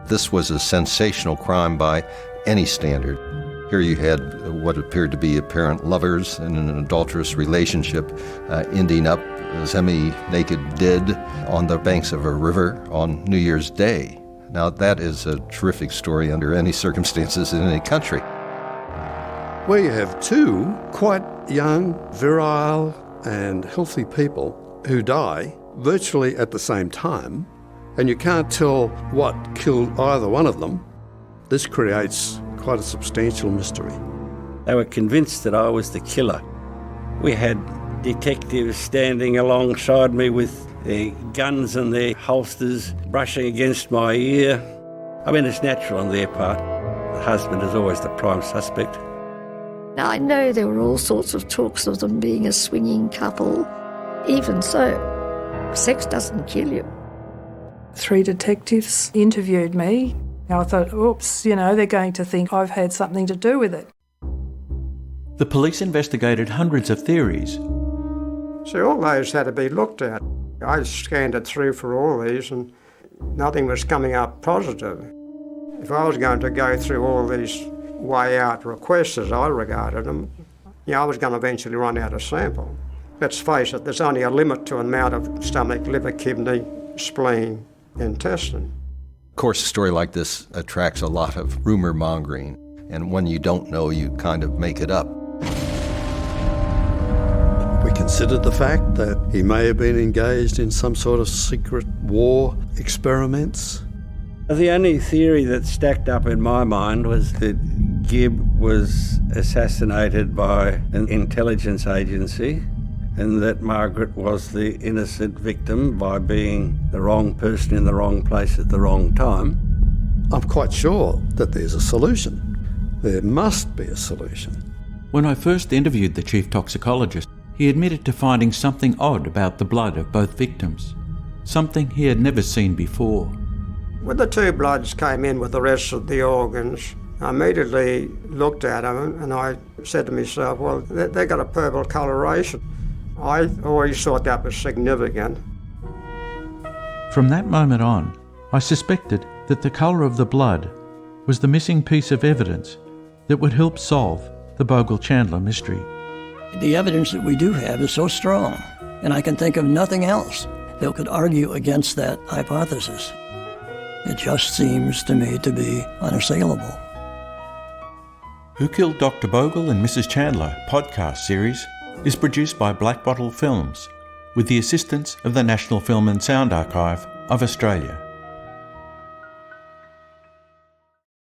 This was a sensational crime by any standard. Here you had what appeared to be apparent lovers in an adulterous relationship ending up semi-naked dead on the banks of a river on New Year's Day. Now that is a terrific story under any circumstances in any country. Where you have two quite young, virile and healthy people who die virtually at the same time, and you can't tell what killed either one of them, this creates quite a substantial mystery. They were convinced that I was the killer. We had detectives standing alongside me with their guns and their holsters brushing against my ear. I mean, it's natural on their part. The husband is always the prime suspect. Now, I know there were all sorts of talks of them being a swinging couple. Even so, sex doesn't kill you. 3 detectives interviewed me. I thought, oops, they're going to think I've had something to do with it. The police investigated hundreds of theories. So all those had to be looked at. I scanned it through for all these and nothing was coming up positive. If I was going to go through all these way out requests as I regarded them, I was going to eventually run out of sample. Let's face it, there's only a limit to an amount of stomach, liver, kidney, spleen, intestine. Of course, a story like this attracts a lot of rumor mongering, and when you don't know, you kind of make it up. We considered the fact that he may have been engaged in some sort of secret war experiments. The only theory that stacked up in my mind was that Gibb was assassinated by an intelligence agency and that Margaret was the innocent victim by being the wrong person in the wrong place at the wrong time. I'm quite sure that there's a solution. There must be a solution. When I first interviewed the chief toxicologist, he admitted to finding something odd about the blood of both victims, something he had never seen before. When the two bloods came in with the rest of the organs, I immediately looked at them and I said to myself, well, they've got a purple coloration. I always thought that was significant. From that moment on, I suspected that the colour of the blood was the missing piece of evidence that would help solve the Bogle-Chandler mystery. The evidence that we do have is so strong, and I can think of nothing else that could argue against that hypothesis. It just seems to me to be unassailable. Who Killed Dr. Bogle and Mrs. Chandler podcast series is produced by Black Bottle Films with the assistance of the National Film and Sound Archive of Australia.